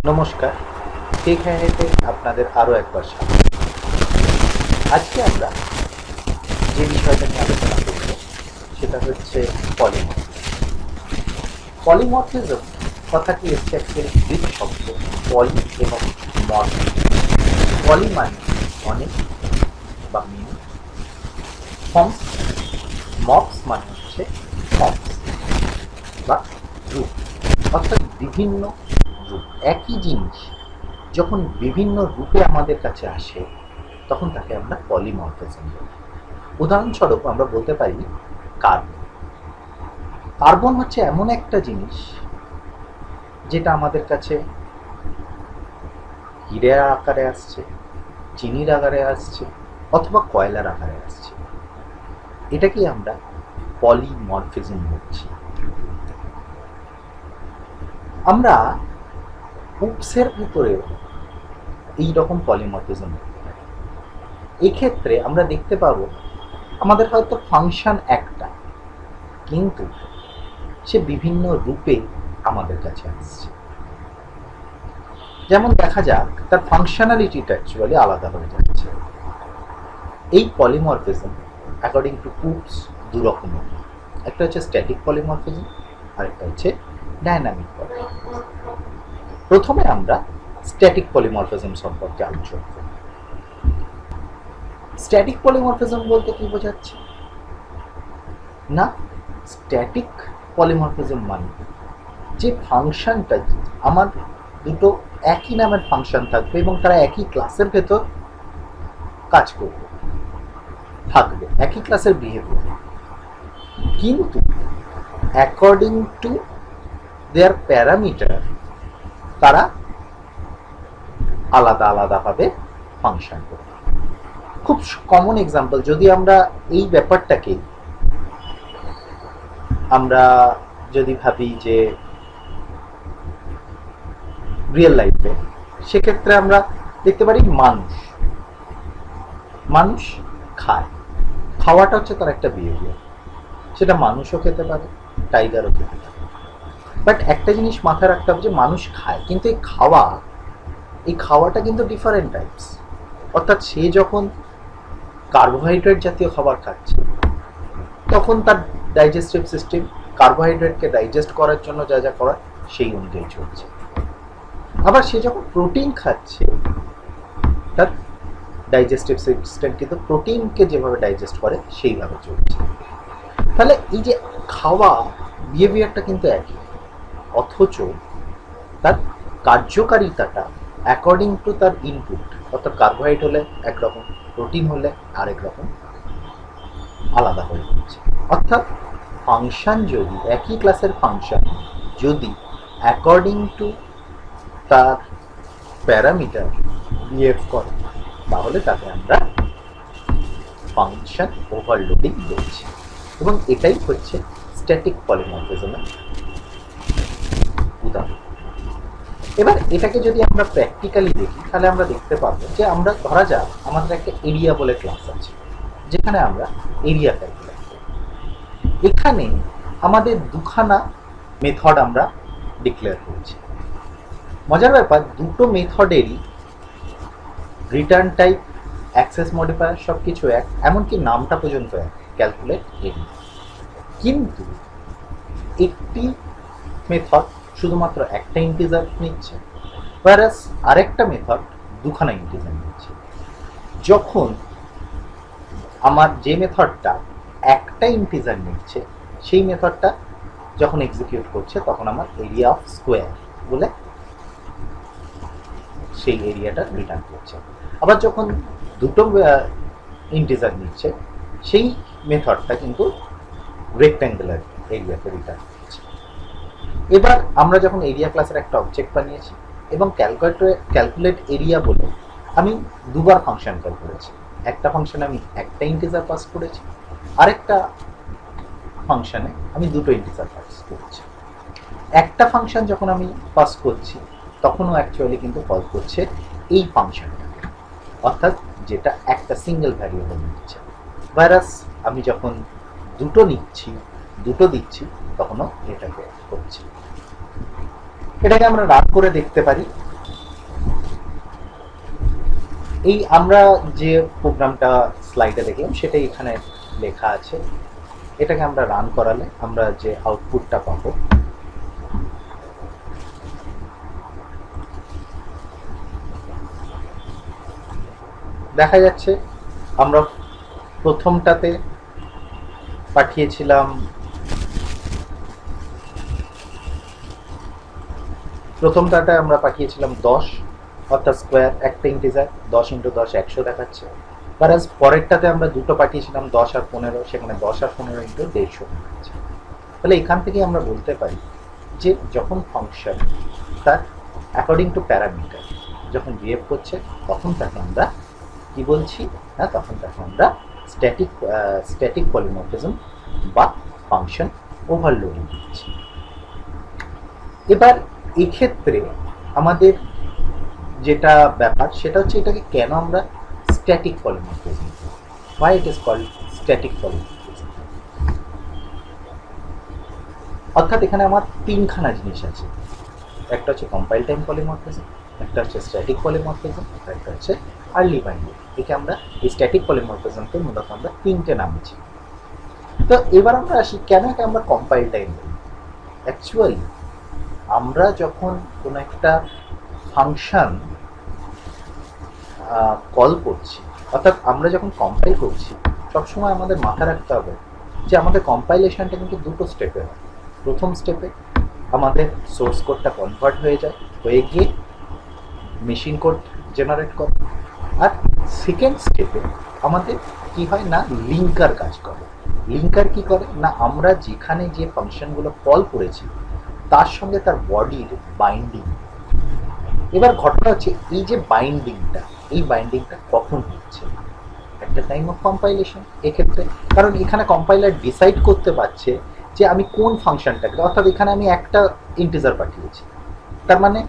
নমস্কার, টেক হ্যাহেতে আপনাদের আরও একবার স্বাগত। আজকে আমরা যে বিষয়টা নিয়ে আলোচনা করব সেটা হচ্ছে পলিমরফিজম। পলিমরফিজম কথাটি এসছে একটি গ্রিক শব্দ পলি এবং মর্ফ। পলি মানে অনেক বা মিনি, ফর্মস, মর্ফস মানে হচ্ছে ফর্মস বা রূপ, অর্থাৎ বিভিন্ন রূপ। একই জিনিস যখন বিভিন্ন রূপে আমাদের কাছে আসে তখন তাকে আমরা পলিমরফিজম বলি। উদাহরণস্বরূপ আমরা বলতে পারি কার্বন। কার্বন হচ্ছে এমন একটা জিনিস যেটা আমাদের কাছে হীরের আকারে আসছে, চিনির আকারে আসছে অথবা কয়লার আকারে আসছে। এটাকে আমরা পলিমরফিজম বলছি। আমরা উৎসের ভিতরেও এইরকম পলিমরফিজম দেখতে পাই। এক্ষেত্রে আমরা দেখতে পাবো আমাদের হয়তো ফাংশন একটা, কিন্তু সে বিভিন্ন রূপে আমাদের কাছে আসছে। যেমন দেখা যাক তার ফাংশনালিটিটা অ্যাকচুয়ালি আলাদা হয়ে যাচ্ছে। এই পলিমরফিজম অ্যাকর্ডিং টু কুপস দু রকমের, একটা হচ্ছে স্ট্যাটিক পলিমরফিজম আর একটা হচ্ছে ডায়নামিক পলিমরফিজম। প্রথমে আমরা স্ট্যাটিক পলিমরফিজম সম্পর্কে আলোচনা করব। স্ট্যাটিক পলিমরফিজম বলতে কি বোঝাচ্ছে? না, স্ট্যাটিক পলিমরফিজম মানে যে ফাংশনটা আমার দুটো একই নামের ফাংশন থাকবে এবং তারা একই ক্লাসের ভেতর কাজ করবে, থাকবে একই ক্লাসের বিহেভিয়ার, কিন্তু অ্যাকর্ডিং টু দেয়ার প্যারামিটার তারা আলাদা আলাদাভাবে ফাংশন করবে। খুব কমন এক্সাম্পল, যদি আমরা এই ব্যাপারটাকে আমরা যদি ভাবি যে রিয়েল লাইফে, সেক্ষেত্রে আমরা দেখতে পারি মানুষ খায়। খাওয়াটা হচ্ছে তার একটা বিহেভিয়ার, সেটা মানুষও খেতে পারে, টাইগারও খেতে পারে। বাট একটা জিনিস মাথায় রাখতে হবে যে মানুষ খায়, কিন্তু এই খাওয়াটা কিন্তু ডিফারেন্ট টাইপস। অর্থাৎ সে যখন কার্বোহাইড্রেট জাতীয় খাবার খাচ্ছে তখন তার ডাইজেস্টিভ সিস্টেম কার্বোহাইড্রেটকে ডাইজেস্ট করার জন্য যা যা করার সেই অনুযায়ী চলছে। আবার সে যখন প্রোটিন খাচ্ছে তার ডাইজেস্টিভ সিস্টেম কিন্তু প্রোটিনকে যেভাবে ডাইজেস্ট করে সেইভাবে চলছে। তাহলে এই যে খাওয়া বিহেভিয়ারটা কিন্তু একই, অথচ তার কার্যকারিতাটা অ্যাকর্ডিং টু তার ইনপুট, অর্থাৎ কার্বোহাইড্রেট হলে একরকম, প্রোটিন হলে আরেক রকম আলাদা হয়ে যাচ্ছে। অর্থাৎ ফাংশন যদি একই ক্লাসের ফাংশন যদি অ্যাকর্ডিং টু তার প্যারামিটার বিহেভ করে তাহলে তাকে আমরা ফাংশন ওভারলোডিং বলছি, এবং এটাই হচ্ছে স্ট্যাটিক পলিমরফিজমের উদাহরণ। এবার এটাকে যদি আমরা প্র্যাকটিক্যালি দেখি তাহলে আমরা দেখতে পাবো যে আমরা ধরা যাক আমাদের একটা এরিয়া বলে ক্লাস আছে, যেখানে আমরা এরিয়া ক্যালকুলেট করি। এখানে আমাদের দুখানা মেথড আমরা ডিক্লেয়ার করেছি। মজার ব্যাপার, দুটো মেথডেরই রিটার্ন টাইপ, অ্যাক্সেস মডিফায়ার সব কিছু এক, এমনকি নামটা পর্যন্ত এক, ক্যালকুলেট এরিয়া। কিন্তু একটি মেথড শুধুমাত্র একটা ইন্টিজার নিচ্ছে, whereas আরেকটা মেথড দুখানা ইন্টিজার নিচ্ছে। যখন আমার যে মেথডটা একটা ইন্টিজার নিচ্ছে সেই মেথডটা যখন এক্সিকিউট করছে তখন আমার এরিয়া অফ স্কোয়ার বলে সেই এরিয়াটা রিটার্ন করছে। আবার যখন দুটো ইন্টিজার নিচ্ছে সেই মেথডটা কিন্তু রেক্ট্যাঙ্গুলার এরিয়াতে রিটার্ন করছে। এবার আমরা যখন এরিয়া ক্লাসের একটা অবজেক্ট বানিয়েছি এবং ক্যালকুলেট এরিয়া বলে আমি দুবার ফাংশন কল করেছি। একটা ফাংশনে আমি একটা ইন্টিজার পাস করেছি, আরেকটা ফাংশনে আমি দুটো ইন্টিজার পাস করেছি। একটা ফাংশন যখন আমি পাস করছি তখনও অ্যাকচুয়ালি কিন্তু কল করছে এই ফাংশনটা, অর্থাৎ যেটা একটা সিঙ্গেল ভ্যারিয়েবল নিচ্ছে। ভাইরাস আমি যখন দুটো দিচ্ছি তখনও এটাকে করছি। এটাকে আমরা রান করে দেখতে পারি এই আমরা যে প্রোগ্রামটা স্লাইডে দেখলাম সেটাই এখানে লেখা আছে। এটাকে আমরা রান করালে আমরা যে আউটপুটটা পাবো, দেখা যাচ্ছে আমরা প্রথমটাতে পাঠিয়েছিলাম, প্রথমটাতে আমরা পাঠিয়েছিলাম 10, অর্থাৎ স্কোয়ার একটা ইন্টিজার, 10 × 10 100 দেখাচ্ছে। প্লাস পরেরটাতে আমরা দুটো পাঠিয়েছিলাম 10 আর 15, সেখানে 10 আর 15 × 150 দেখাচ্ছে। তাহলে এখান থেকে আমরা বলতে পারি যে যখন ফাংশন তার অ্যাকর্ডিং টু প্যারামিটার যখন বিহেভ করছে তখন তাকে আমরা কি বলছি না, তখন তাকে আমরা স্ট্যাটিক পলিমরফিজম বা ফাংশন ওভারলোডিং দিচ্ছি। এবার এক্ষেত্রে আমাদের যেটা ব্যাপার সেটা হচ্ছে এটাকে কেন আমরা static polymorphism, why it is called static polymorphism। অর্থাৎ এখানে আমার তিনখানা জিনিস আছে, একটা হচ্ছে কম্পাইল টাইম পলিমরফিজম, একটা হচ্ছে স্ট্যাটিক পলিমরফিজম, আর একটা হচ্ছে আর্লি বাইন্ডিং। একে আমরা এই স্ট্যাটিক পলিমরফিজমকে মূলত আমরা তিনটে নামেছি। তো এবার আমরা আসি কেন একে আমরা কম্পাইল টাইম বলি। অ্যাকচুয়ালি আমরা যখন কোনো একটা ফাংশন কল করছি, অর্থাৎ আমরা যখন কম্পাইল করছি, সবসময় আমাদের মাথায় রাখতে হবে যে আমাদের কম্পাইলেশনটা কিন্তু দুটো স্টেপে হয়। প্রথম স্টেপে আমাদের সোর্স কোডটা কনভার্ট হয়ে গিয়ে মেশিন কোড জেনারেট করে, আর সেকেন্ড স্টেপে আমাদের কি হয় না, লিঙ্কার কাজ করে। লিঙ্কার কি করে না, আমরা যেখানে যে ফাংশনগুলো কল করেছি তার সঙ্গে তার বডির বাইন্ডিং। এবার ঘটনা হচ্ছে এই যে বাইন্ডিংটা, এই বাইন্ডিংটা কখন হচ্ছে, একটা টাইম অফ কম্পাইলেশন এক্ষেত্রে। কারণ এখানে কম্পাইলার ডিসাইড করতে পারছে যে আমি কোন ফাংশনটাকে, অর্থাৎ এখানে আমি একটা ইন্টিজার পাঠিয়েছি, তার মানে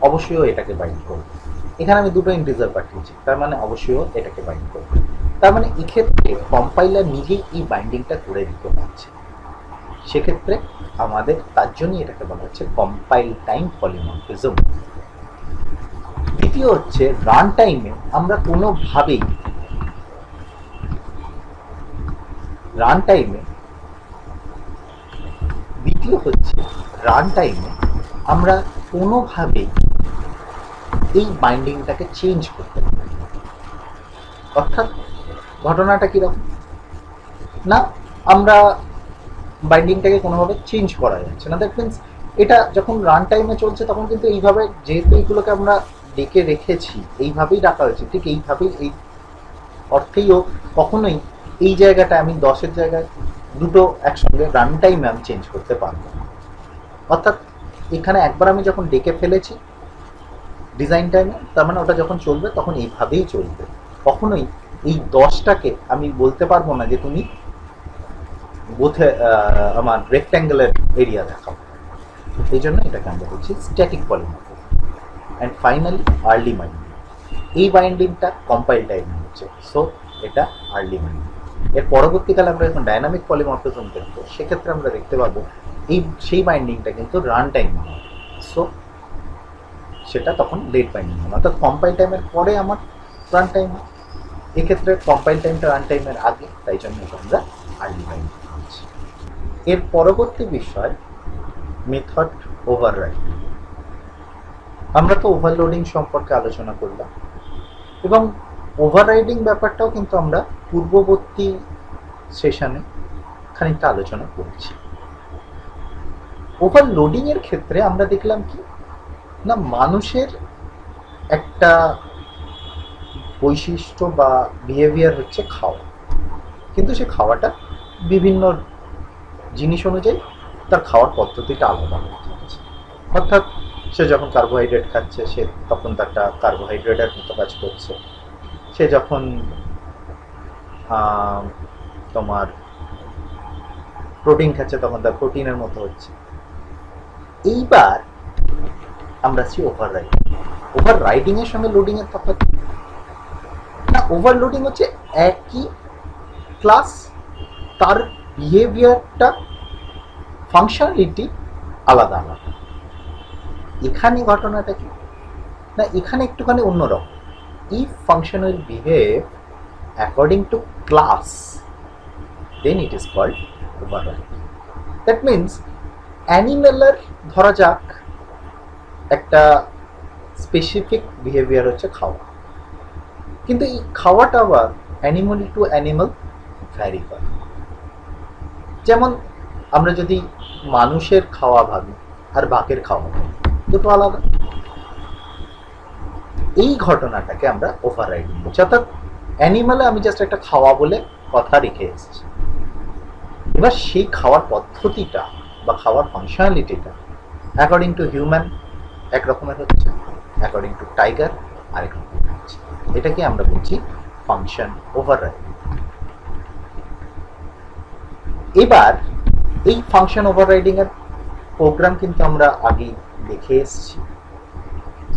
অবশ্যই এটাকে বাইন্ড করবে। এখানে আমি দুটো ইন্টিজার পাঠিয়েছি, তার মানে অবশ্যই এটাকে বাইন্ড করবে। তার মানে এক্ষেত্রে কম্পাইলার নিজেই এই বাইন্ডিংটা করে দিতে পারছে। সেক্ষেত্রে আমাদের তার জন্যই এটাকে বলা হচ্ছে কম্পাইল টাইম পলিমরফিজম। দ্বিতীয় হচ্ছে রান টাইমে আমরা কোনোভাবেই আমরা কোনোভাবেই এই বাইন্ডিংটাকে চেঞ্জ করতে পারি। অর্থাৎ ঘটনাটা কীরকম না, আমরা বাইন্ডিংটাকে কোনোভাবে চেঞ্জ করা যাচ্ছে না। দ্যাট মিনস এটা যখন রান টাইমে চলছে তখন কিন্তু এইভাবে, যেহেতু এইগুলোকে আমরা ডেকে রেখেছি, এইভাবেই রাখা হয়েছে, ঠিক এইভাবেই, এই অর্থেইও কখনোই এই জায়গাটা আমি 10-এর জায়গায় দুটো একসঙ্গে রান টাইমে আমি চেঞ্জ করতে পারবো। অর্থাৎ এখানে একবার আমি যখন ডেকে ফেলেছি ডিজাইন টাইমে, তার মানে ওটা যখন চলবে তখন এইভাবেই চলবে। কখনোই এই 10টাকে আমি বলতে পারবো না যে তুমি বোধে আমার রেক্ট্যাঙ্গুলার এরিয়া দেখাও। এই জন্য এটাকে আমরা বলছি static polymorphism. And finally early binding, এই বাইন্ডিংটা কম্পাইল টাইমে হচ্ছে, সো এটা আর্লি বাইন্ডিং। এর পরবর্তীকালে আমরা যখন ডাইনামিক পলিমরফিজম দেখবো সেক্ষেত্রে আমরা দেখতে পাবো সেই বাইন্ডিংটা কিন্তু রান টাইম হয়, সো সেটা তখন লেট বাইন্ডিং হয়। অর্থাৎ কম্পাইল টাইমের পরে আমার রান টাইম হয়, এক্ষেত্রে কম্পাইল টাইমটা রান টাইমের আগে, তাই জন্য আমরা আর্লি বাইন্ডিং হচ্ছে। এর পরবর্তী বিষয় মেথড ওভাররাইডিং। আমরা তো ওভারলোডিং সম্পর্কে আলোচনা করলাম এবং ওভাররাইডিং ব্যাপারটাও কিন্তু আমরা পূর্ববর্তী সেশনে খানিকটা আলোচনা করছি। ওভারলোডিংয়ের ক্ষেত্রে আমরা দেখলাম কি না, মানুষের একটা বৈশিষ্ট্য বা বিহেভিয়ার হচ্ছে খাওয়া, কিন্তু সে খাওয়াটা বিভিন্ন জিনিস অনুযায়ী তার খাওয়ার পদ্ধতিটা আলাদা হচ্ছে। অর্থাৎ সে যখন কার্বোহাইড্রেট খাচ্ছে সে তখন তারটা কার্বোহাইড্রেটের মতো কাজ করছে, সে যখন তোমার প্রোটিন খাচ্ছে তখন তার প্রোটিনের মতো হচ্ছে। এইবার আমরা আসছি ওভাররাইডিং এর সঙ্গে লোডিং এর তফাৎ না। ওভারলোডিং হচ্ছে একই ক্লাস, তার বিহেভিয়ারটা ফাংশনালিটি আলাদা আলাদা। এখানে ঘটনাটা কি না, এখানে একটুখানি অন্যরকম। if function will behave according to class, then it is called overriding. That means অ্যানিমেলের ধরা যাক একটা স্পেসিফিক বিহেভিয়ার হচ্ছে খাওয়া, কিন্তু এই খাওয়াটা আবার অ্যানিমাল টু অ্যানিমাল ভ্যারি করে। যেমন আমরা যদি মানুষের খাওয়া ভাবি আর বাঘের খাওয়া ভাবি, দুটো আলাদা। এই ঘটনাটাকে আমরা ওভাররাইডিং বলছি। অর্থাৎ অ্যানিমালে আমি জাস্ট একটা খাওয়া বলে কথা রেখে এসেছি, এবার সেই খাওয়ার পদ্ধতিটা বা খাওয়ার ফাংশনালিটিটা অ্যাকর্ডিং টু হিউম্যান এক রকমের হচ্ছে, অ্যাকর্ডিং টু টাইগার আরেক রকমের হচ্ছে। এটাকে আমরা বলছি ফাংশন ওভাররাইডিং। এবার এই ফাংশন ওভাররাইডিং এর প্রোগ্রাম কিন্তু আমরা আগেই দেখে এসেছি,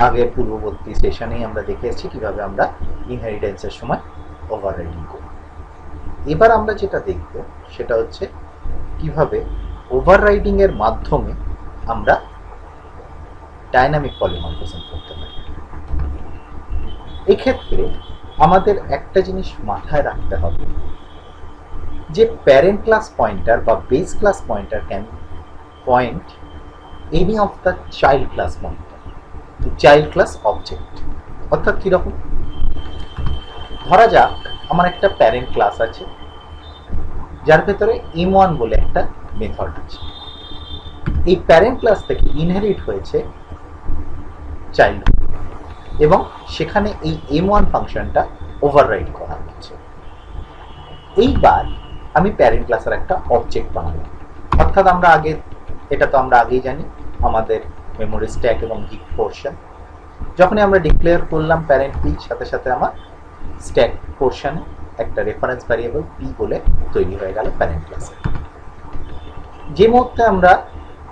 আগের পূর্ববর্তী সেশনেই আমরা দেখে এসেছি কিভাবে আমরা ইনহেরিটেন্সের সময় ওভাররাইডিং করি। এবার আমরা যেটা দেখব সেটা হচ্ছে কিভাবে ওভাররাইডিং এর মাধ্যমে আমরা ডাইনামিক পলিমরফিজম করতে পারি। এক্ষেত্রে আমাদের একটা জিনিস মাথায় রাখতে হবে যে প্যারেন্ট ক্লাস পয়েন্টার বা base class pointer can point any of the child class pointer, child class object. অর্থাৎ কীরকম, ধরা যাক আমার একটা প্যারেন্ট ক্লাস আছে যার ভেতরে M1 বলে একটা মেথড আছে। এই প্যারেন্ট ক্লাস থেকে ইনহেরিট হয়েছে চাইল্ড, এবং সেখানে এই M1 ফাংশনটা ওভাররাইড করা হচ্ছে। এইবার আমি প্যারেন্ট ক্লাসের একটা অবজেক্ট বানালাম। অর্থাৎ আমরা আগে, এটা তো আমরা আগেই জানি, আমাদের মেমোরি স্ট্যাক এবং হিপ পোর্শন, যখনই আমরা ডিক্লেয়ার করলাম প্যারেন্ট পি, সাথে সাথে আমার স্ট্যাক পোর্শনে একটা রেফারেন্স ভ্যারিয়েবল পি বলে তৈরি হয়ে গেল প্যারেন্ট ক্লাসে। যে মুহূর্তে আমরা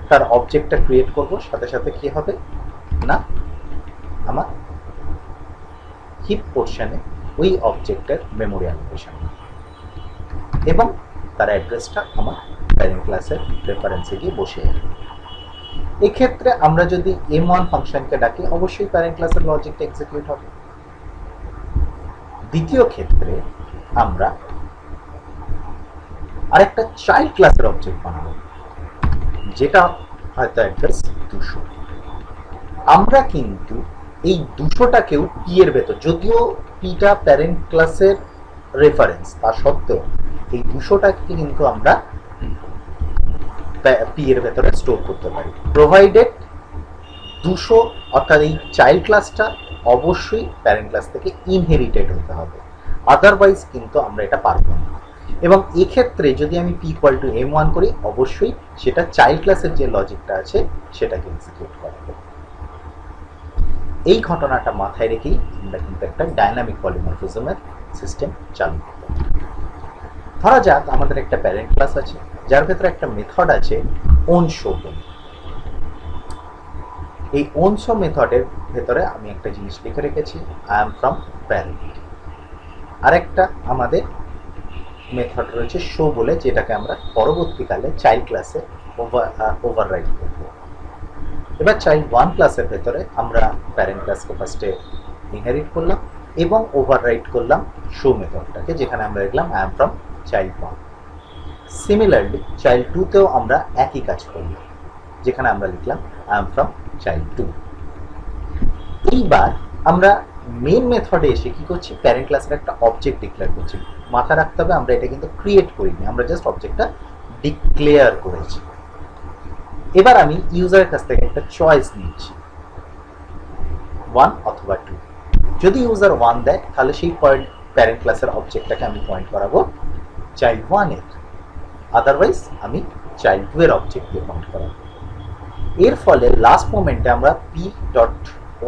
তার অবজেক্টটা ক্রিয়েট করব, সাথে সাথে কি হবে না, আমার হিপ পোর্শনে ওই অবজেক্টের মেমোরি অ্যালোকেশন এবং তার অ্যাড্রেসটা আমার প্যারেন্ট ক্লাসের রেফারেন্সে গিয়ে বসে যাবে। এক্ষেত্রে আমরা যদি M1 ফাংশনকে ডাকি, অবশ্যই প্যারেন্ট ক্লাসের লজিকটা এক্সিকিউট হবে। দ্বিতীয় ক্ষেত্রে আমরা আরেকটা চাইল্ড ক্লাসের অবজেক্ট বানাবো, যেটা হয়তো অ্যাড্রেস 200। আমরা কিন্তু এই 200টাকেও পি এর ভেতর, যদিও পিটা প্যারেন্ট ক্লাসের রেফারেন্স, তা সত্ত্বেও এই 200টাকে কিন্তু আমরা পি এর ভেতরে স্টোর করতে পারি, প্রোভাইডেড 200 অর্থাৎ এই চাইল্ড ক্লাসটা অবশ্যই প্যারেন্ট ক্লাস থেকে ইনহেরিটেড হতে হবে, আদারওয়াইজ কিন্তু আমরা এটা পারবো না। এবং এক্ষেত্রে যদি আমি পি ইকুয়াল টু M1 করি, অবশ্যই সেটা চাইল্ড ক্লাসের যে লজিকটা আছে সেটাকে এক্সিকিউট করবে। এই ঘটনাটা মাথায় রেখেই আমরা কিন্তু একটা ডাইনামিক পলিমরফিজমের সিস্টেম চালু করব। ধরা যাক আমাদের একটা প্যারেন্ট ক্লাস আছে যার ভেতরে একটা মেথড আছে ওনশো বলে। এই ওনশো মেথডের ভেতরে আমি একটা জিনিস লিখে রেখেছি, আই এম ফ্রম প্যারেন্ট। আরেকটা আমাদের মেথড রয়েছে শো বলে, যেটাকে আমরা পরবর্তীকালে চাইল্ড ক্লাসে ওভাররাইড করব। এবার চাইল্ড 1 ক্লাসের ভেতরে আমরা প্যারেন্ট ক্লাসকে ফার্স্টে ইনহেরিট করলাম এবং ওভাররাইড করলাম শো মেথডটাকে, যেখানে আমরা লিখলাম I am from child 1। Similarly child 2তেও আমরা একই কাজ করলাম, যেখানে আমরা লিখলাম আই এম ফ্রম চাইল্ড 2। এইবার আমরা মেন মেথডে এসে কি করছি, প্যারেন্ট ক্লাসের একটা অবজেক্ট ডিক্লেয়ার করছি। মাথা রাখতে হবে আমরা এটা কিন্তু ক্রিয়েট করিনি, আমরা জাস্ট অবজেক্টটা ডিক্লেয়ার করেছি। এবার আমি ইউজারের কাছ থেকে একটা চয়েস নিচ্ছি, 1 অথবা 2। যদি ইউজার 1 দেয় তাহলে সেই পয়েন্ট প্যারেন্ট ক্লাসের অবজেক্টটাকে আমি পয়েন্ট করাবো চাইল্ড 1 এর, আদারওয়াইজ আমি চাইল্ড 2 এর অবজেক্ট দিয়ে পয়েন্ট করাবো। এর ফলে লাস্ট মোমেন্টে আমরা পি ডট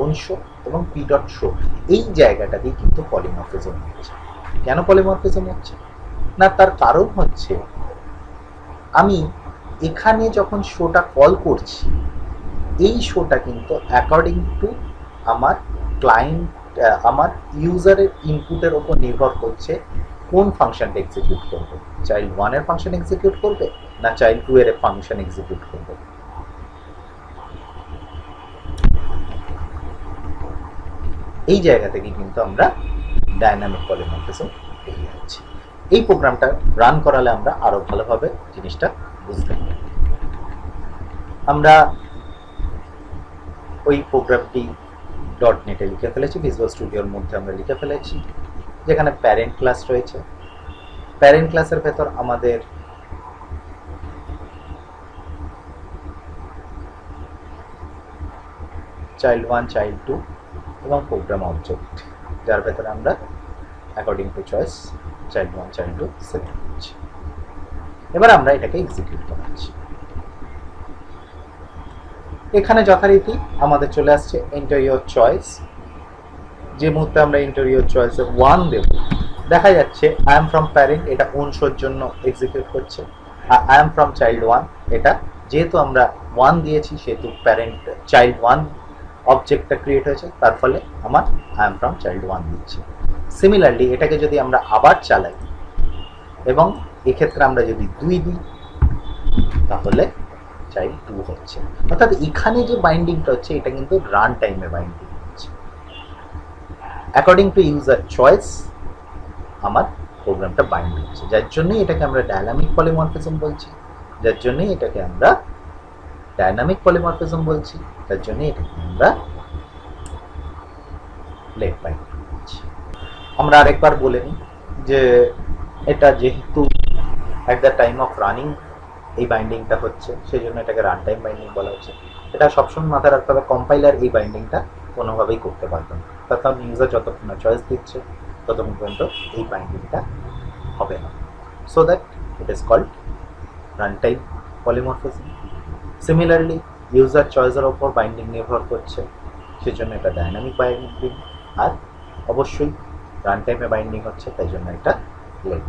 ওনশো এবং পি ডট শো এই জায়গাটাতেই কিন্তু পলিমরফিজম হচ্ছে। কেন পলিমরফিজম হচ্ছে না, তার কারণ হচ্ছে আমি এখানে যখন শোটা কল করছি, এই শোটা কিন্তু অ্যাকর্ডিং টু আমার ক্লায়েন্ট, আমার ইউজারের ইনপুটের ওপর নির্ভর করছে কোন ফাংশনটা এক্সিকিউট করবে, চাইল্ড 1 এর ফাংশন এক্সিকিউট করবে না চাইল্ড 2 এর ফাংশন এক্সিকিউট করবে। এই জায়গা থেকে কিন্তু আমরা ডায়নামিক পলিমরফিজম পেয়ে যাচ্ছি। এই প্রোগ্রামটা রান করালে আমরা আরো ভালোভাবে জিনিসটা বুঝতে পারি। আমরা ওই প্রোগ্রামটি .NET-এ লিখে ফেলেছি, ভিজুয়াল স্টুডিওর মধ্যে আমরা লিখে ফেলেছি, যেখানে প্যারেন্ট ক্লাস রয়েছে। প্যারেন্ট ক্লাসের ভেতর আমাদের চাইল্ড 1, চাইল্ড 2 এবং প্রোগ্রাম অবজেক্ট, যার ভেতরে আমরা according to choice child 1, child 2 select করছি। এবার আমরা এটাকে এক্সিকিউট করাচ্ছি। এখানে যথারীতি আমাদের চলে আসছে এন্টার ইওর চয়েস। যে মুহূর্তে আমরা এন্টার ইওর চয়েসে 1 দেব, দেখা যাচ্ছে আই এম ফ্রম প্যারেন্ট, এটা অংশর জন্য এক্সিকিউট করছে। আর আই এম ফ্রম চাইল্ড 1, এটা যেহেতু আমরা 1 দিয়েছি সেহেতু প্যারেন্ট চাইল্ড 1 অবজেক্টটা ক্রিয়েট হয়েছে, তার ফলে আমার আই এম ফ্রম চাইল্ড 1 দিচ্ছে। সিমিলারলি এটাকে যদি আমরা আবার চালাই এবং এক্ষেত্রে আমরা যদি 2 দিই, তাহলে চাইল্ড 2 হচ্ছে। অর্থাৎ এখানে যে বাইন্ডিংটা হচ্ছে এটা কিন্তু রান টাইমে বাইন্ডিং হচ্ছে। অ্যাকর্ডিং টু ইউজার চয়েস আমার প্রোগ্রামটা বাইন্ড হচ্ছে, যার জন্যই এটাকে আমরা ডায়নামিক পলিমরফিজম বলছি, যার জন্যই এটাকে আমরা ডায়নামিক পলিমরফিজম বলছি, তার জন্যই এটাকে আমরা লেট বাইন্ডিং বলছি। আমরা আরেকবার বলে নিই যে এটা যেহেতু at the time of running এই বাইন্ডিংটা হচ্ছে, সেই জন্য এটাকে রান টাইম বাইন্ডিং বলা হচ্ছে। এটা সবসময় মাথায় রাখতে হবে, কম্পাইলার এই বাইন্ডিংটা কোনোভাবেই করতে পারবে না, তখন ইউজার যতক্ষণ না চয়েস দিচ্ছে ততক্ষণ পর্যন্ত এই বাইন্ডিংটা হবে না। So that it is called run time polymorphism. Similarly user চয়েসের ওপর বাইন্ডিং নির্ভর করছে, সেজন্য এটা ডায়নামিক বাইন্ডিং। আর অবশ্যই রান টাইমে বাইন্ডিং হচ্ছে, তাই জন্য এটা লেট।